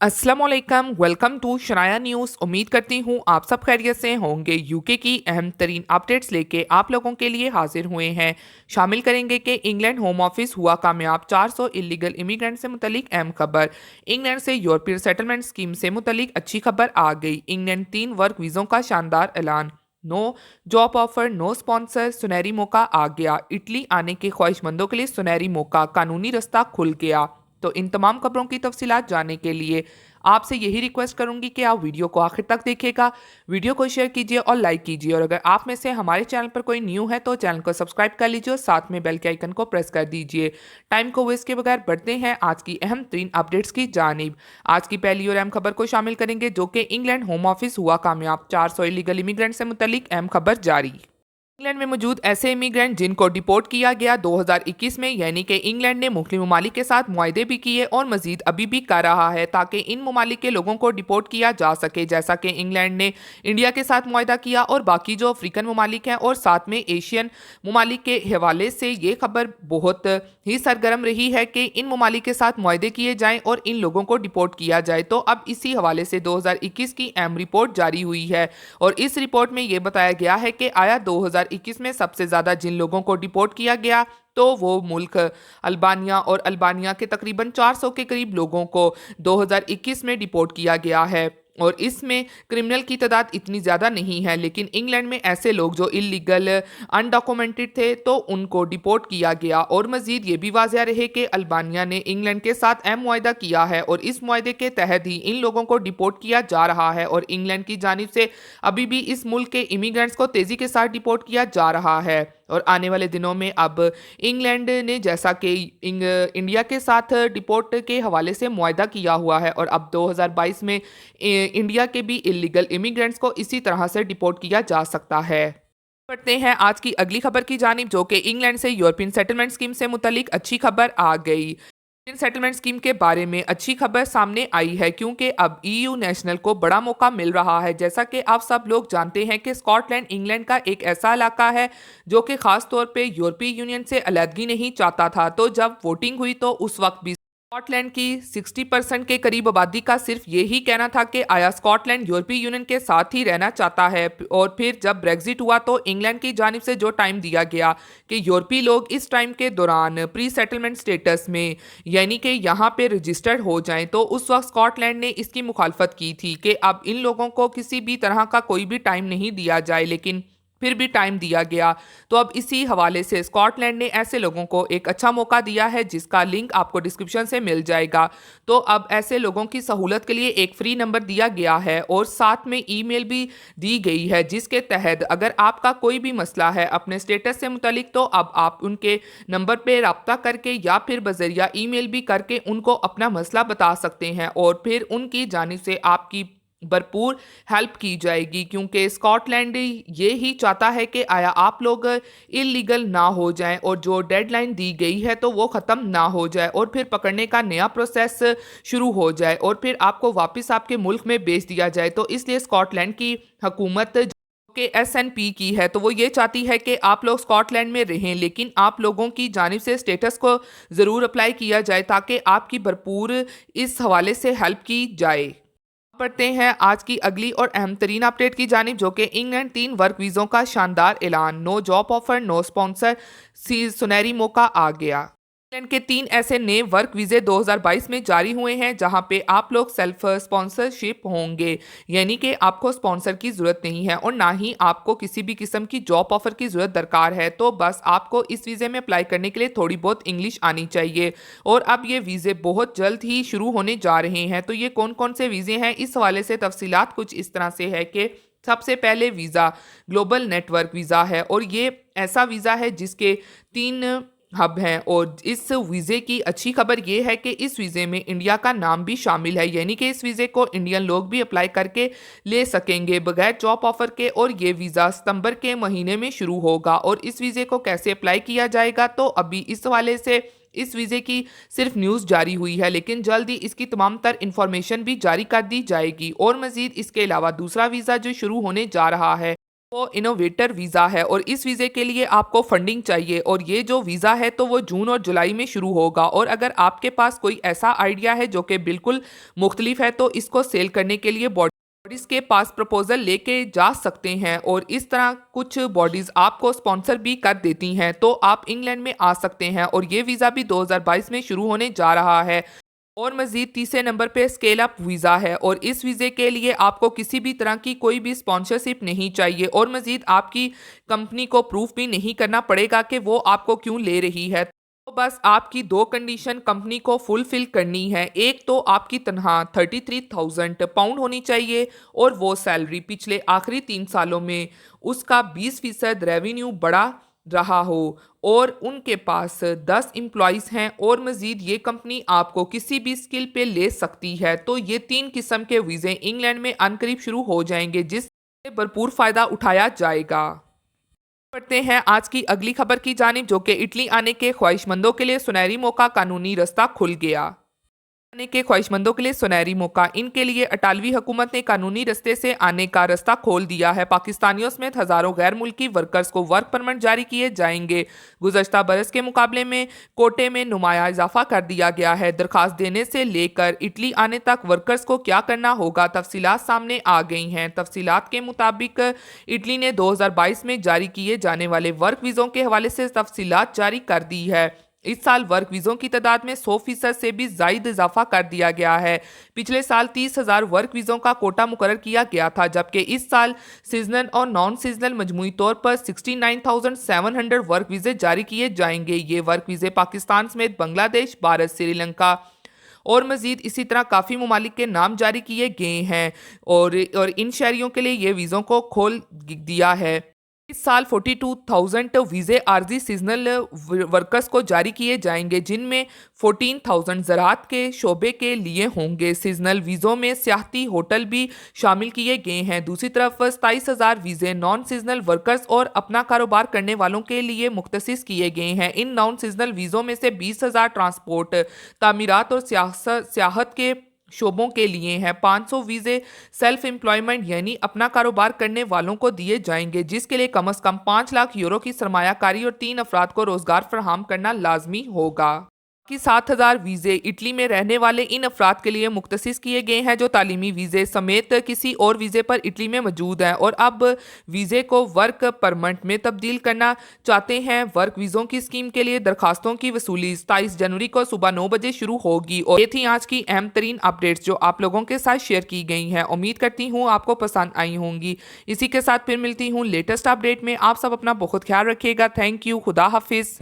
अस्सलामुअलैकुम, welcome to शराया news. उम्मीद करती हूँ आप सब खैरियत से होंगे। यूके की अहम तरीन अपडेट्स लेके आप लोगों के लिए हाजिर हुए हैं। शामिल करेंगे कि इंग्लैंड होम ऑफिस हुआ कामयाब, 400 इलीगल इमिग्रेंट से मुतलिक अहम खबर। इंग्लैंड से यूरोपीय सेटलमेंट स्कीम से मुतलिक अच्छी खबर आ गई। इंग्लैंड 3 वर्क वीज़ों का शानदार ऐलान। No job offer, no sponsor, सुनहरी मौका आ गया। इटली आने के ख्वाहिशमंदों के लिए सुनहरी मौका, कानूनी रास्ता खुल गया। तो इन तमाम खबरों की तफसीलात जानने के लिए आपसे यही रिक्वेस्ट करूंगी कि आप वीडियो को आखिर तक देखिएगा, वीडियो को शेयर कीजिए और लाइक कीजिए। और अगर आप में से हमारे चैनल पर कोई न्यू है तो चैनल को सब्सक्राइब कर लीजिए और साथ में बेल के आइकन को प्रेस कर दीजिए। टाइम को वेस्ट के बगैर बढ़ते हैं आज की अहम तीन अपडेट्स की जानिब। आज की पहली और अहम खबर को शामिल करेंगे जो कि इंग्लैंड होम ऑफिस हुआ कामयाब, 400 इलीगल इमिग्रेंट से मुतलिक अहम खबर जारी। इंग्लैंड में मौजूद ऐसे इमिग्रेंट जिनको डिपोर्ट किया गया 2021 में, यानी कि इंग्लैंड ने मुख्तलिफ ममालिक के साथ मुआहदे भी किए और मजीद अभी भी कर रहा है ताकि इन ममालिक के लोगों को डिपोर्ट किया जा सके, जैसा कि इंग्लैंड ने इंडिया के साथ मुआहदा किया और बाकी जो अफ्रीकन ममालिक हैं और साथ में एशियन ममालिक के हवाले से ये खबर बहुत ही सरगर्म रही है कि इन ममालिक के साथ मुआहदे किए जाएं और इन लोगों को डिपोर्ट किया जाए। तो अब इसी हवाले से 2021 की अहम रिपोर्ट जारी हुई है और इस रिपोर्ट में ये बताया गया है कि आया 2021 में सबसे ज़्यादा जिन लोगों को डिपोर्ट किया गया तो वो मुल्क अल्बानिया और अल्बानिया के तकरीबन 400 के करीब लोगों को 2021 में डिपोर्ट किया गया है। और इसमें क्रिमिनल की तादाद इतनी ज़्यादा नहीं है, लेकिन इंग्लैंड में ऐसे लोग जो इलीगल अनडॉक्यूमेंटेड थे तो उनको डिपोर्ट किया गया। और मज़ीद ये भी वाज़ह रहे कि अल्बानिया ने इंग्लैंड के साथ अहम मुआहदा किया है और इस मुआहदे के तहत ही इन लोगों को डिपोर्ट किया जा रहा है और इंग्लैंड की जानिब से अभी भी इस मुल्क के इमिग्रेंट्स को तेज़ी के साथ डिपोर्ट किया जा रहा है। और आने वाले दिनों में अब इंग्लैंड ने जैसा कि इंडिया के साथ डिपोर्ट के हवाले से मुआहदा किया हुआ है और अब 2022 में इंडिया के भी इलीगल इमिग्रेंट्स को इसी तरह से डिपोर्ट किया जा सकता है। बढ़ते हैं आज की अगली खबर की जानिब जो कि इंग्लैंड से यूरोपियन सेटलमेंट स्कीम से मुतलिक अच्छी खबर आ गई। इन सेटलमेंट स्कीम के बारे में अच्छी खबर सामने आई है क्योंकि अब ईयू नेशनल को बड़ा मौका मिल रहा है। जैसा कि आप सब लोग जानते हैं कि स्कॉटलैंड इंग्लैंड का एक ऐसा इलाका है जो कि खास तौर पे यूरोपीय यूनियन से अलहदगी नहीं चाहता था। तो जब वोटिंग हुई तो उस वक्त भी स्कॉटलैंड की 60% के करीब आबादी का सिर्फ यही कहना था कि आया स्कॉटलैंड यूरोपीय यूनियन के साथ ही रहना चाहता है। और फिर जब ब्रेग्जिट हुआ तो इंग्लैंड की जानिब से जो टाइम दिया गया कि यूरोपीय लोग इस टाइम के दौरान प्री सेटलमेंट स्टेटस में यानी कि यहाँ पे रजिस्टर्ड हो जाएं, तो उस वक्त स्कॉटलैंड ने इसकी मुखालफत की थी कि अब इन लोगों को किसी भी तरह का कोई भी टाइम नहीं दिया जाए, लेकिन फिर भी टाइम दिया गया। तो अब इसी हवाले से स्कॉटलैंड ने ऐसे लोगों को एक अच्छा मौका दिया है जिसका लिंक आपको डिस्क्रिप्शन से मिल जाएगा। तो अब ऐसे लोगों की सहूलत के लिए एक फ्री नंबर दिया गया है और साथ में ईमेल भी दी गई है जिसके तहत अगर आपका कोई भी मसला है अपने स्टेटस से मुतलिक तो अब आप उनके नंबर पे रब्ता करके या फिर बजरिया ईमेल भी करके उनको अपना मसला बता सकते हैं और फिर उनकी जानिब से आपकी भरपूर हेल्प की जाएगी क्योंकि स्कॉटलैंड ये ही चाहता है कि आया आप लोग इलीगल ना हो जाएं और जो डेडलाइन दी गई है तो वो ख़त्म ना हो जाए और फिर पकड़ने का नया प्रोसेस शुरू हो जाए और फिर आपको वापस आपके मुल्क में भेज दिया जाए। तो इसलिए स्कॉटलैंड की हुकूमत के SNP की है तो वो ये चाहती है कि आप लोग स्कॉटलैंड में रहें, लेकिन आप लोगों की जानिब से स्टेटस को ज़रूर अप्लाई किया जाए ताकि आपकी भरपूर इस हवाले से हेल्प की जाए। पढ़ते हैं आज की अगली और अहम तरीन अपडेट की जानिब जो कि इंग्लैंड 3 वर्क वीज़ों का शानदार ऐलान। No job offer, no sponsor, सुनहरी मौका आ गया। इंग्लैंड के 3 ऐसे नए वर्क वीज़े 2022 में जारी हुए हैं जहां पे आप लोग सेल्फ स्पॉन्सरशिप होंगे, यानी कि आपको स्पॉन्सर की ज़रूरत नहीं है और ना ही आपको किसी भी किस्म की जॉब ऑफर की ज़रूरत दरकार है। तो बस आपको इस वीज़े में अप्लाई करने के लिए थोड़ी बहुत इंग्लिश आनी चाहिए और अब ये वीज़े बहुत जल्द ही शुरू होने जा रहे हैं। तो ये कौन कौन से वीज़े हैं इस हवाले से तफसीलात कुछ इस तरह से है कि सबसे पहले वीज़ा ग्लोबल नेटवर्क वीज़ा है और ये ऐसा वीज़ा है जिसके 3 हब हैं और इस वीज़े की अच्छी खबर ये है कि इस वीज़े में इंडिया का नाम भी शामिल है, यानी कि इस वीज़े को इंडियन लोग भी अप्लाई करके ले सकेंगे बगैर जॉब ऑफर के। और ये वीज़ा सितंबर के महीने में शुरू होगा और इस वीज़े को कैसे अप्लाई किया जाएगा तो अभी इस हवाले से इस वीज़े की सिर्फ न्यूज़ जारी हुई है, लेकिन जल्द ही इसकी तमाम तर इंफॉर्मेशन भी जारी कर दी जाएगी। और मज़ीद इसके अलावा दूसरा वीज़ा जो शुरू होने जा रहा है वो इनोवेटर वीज़ा है और इस वीज़े के लिए आपको फंडिंग चाहिए और ये जो वीज़ा है तो वो जून और जुलाई में शुरू होगा और अगर आपके पास कोई ऐसा आइडिया है जो कि बिल्कुल मुख्तलिफ है तो इसको सेल करने के लिए बॉडीज़ के पास प्रपोजल लेके जा सकते हैं और इस तरह कुछ बॉडीज़ आपको स्पॉन्सर भी कर देती हैं तो आप इंग्लैंड में आ सकते हैं और ये वीज़ा भी 2022 में शुरू होने जा रहा है। और मज़ीद तीसरे नंबर पे स्केल अप वीज़ा है और इस वीज़े के लिए आपको किसी भी तरह की कोई भी स्पॉन्सरशिप नहीं चाहिए और मज़ीद आपकी कंपनी को प्रूफ भी नहीं करना पड़ेगा कि वो आपको क्यों ले रही है। तो बस आपकी दो कंडीशन कंपनी को फुलफिल करनी है। एक तो आपकी तनख्वाह 33,000 पाउंड होनी चाहिए और वो सैलरी पिछले आखिरी 3 सालों में उसका 20% रेवेन्यू बढ़ा रहा हो और उनके पास 10 एम्प्लॉइज़ हैं और मज़ीद ये कंपनी आपको किसी भी स्किल पे ले सकती है। तो ये 3 किस्म के वीज़े इंग्लैंड में अनकरीब शुरू हो जाएंगे जिससे भरपूर फ़ायदा उठाया जाएगा। पढ़ते हैं आज की अगली खबर की जानिब जो कि इटली आने के ख्वाहिशमंदों के लिए सुनहरी मौका, कानूनी रास्ता खुल गया। आने के ख्वाहिशमंदों के लिए सुनहरी मौका, इनके लिए अटालवी हुकूमत ने कानूनी रास्ते से आने का रास्ता खोल दिया है। पाकिस्तानियों समेत हज़ारों गैर मुल्की वर्कर्स को वर्क परमिट जारी किए जाएंगे। गुज़श्ता बरस के मुकाबले में कोटे में नुमाया इजाफा कर दिया गया है। दरखास्त देने से लेकर इटली आने तक वर्कर्स को क्या करना होगा, तफसीलात सामने आ गई हैं। तफसीलात के मुताबिक इटली ने 2022 में जारी किए जाने वाले वर्क वीज़ों के हवाले से तफसीलात जारी कर दी है। इस साल वर्क वीज़ों की तादाद में 100% से भी ज़ायद इजाफा कर दिया गया है। पिछले साल 30,000 वर्क वीज़ों का कोटा मुकर्रर किया गया था जबकि इस साल सीजनल और नॉन सीजनल मजमूई तौर पर 69,700 वर्क वीज़े जारी किए जाएंगे। ये वर्क वीज़े पाकिस्तान समेत बांग्लादेश, भारत, श्रीलंका और मज़ीद इसी तरह काफ़ी ममालिक के नाम जारी किए गए हैं और इन शहरियों के लिए ये वीज़ों को खोल दिया है। इस साल 42,000 वीज़े आर्जी सीजनल वर्कर्स को जारी किए जाएंगे जिनमें 14,000 ज़राअत के शोबे के लिए होंगे। सीजनल वीज़ों में सियाहती होटल भी शामिल किए गए हैं। दूसरी तरफ 27,000 वीज़े नॉन सीजनल वर्कर्स और अपना कारोबार करने वालों के लिए मुख्तसिस किए गए हैं। इन नॉन सीजनल वीज़ों में से 20,000 ट्रांसपोर्ट, तामीरात और सियाहत के शोबों के लिए हैं। 500 वीज़े सेल्फ एम्प्लॉयमेंट यानी अपना कारोबार करने वालों को दिए जाएंगे जिसके लिए कम से कम 5 लाख यूरो की सरमायाकारी और 3 अफराद को रोजगार फराहम करना लाजमी होगा। कि 7,000 वीज़े इटली में रहने वाले इन अफराद के लिए मुख्तसिस किए गए हैं जो तालीमी वीज़े समेत किसी और वीज़े पर इटली में मौजूद हैं और अब वीज़े को वर्क परमिट में तब्दील करना चाहते हैं। वर्क वीज़ों की स्कीम के लिए दरखास्तों की वसूली 27 जनवरी को सुबह 9 बजे शुरू होगी। और ये थी आज की अहम तरीन अपडेट्स जो आप लोगों के साथ शेयर की गई हैं। उम्मीद करती हूँ आपको पसंद आई होंगी। इसी के साथ फिर मिलती हूँ लेटेस्ट अपडेट में। आप सब अपना बहुत ख्याल रखिएगा। Thank you. खुदा हाफिज़।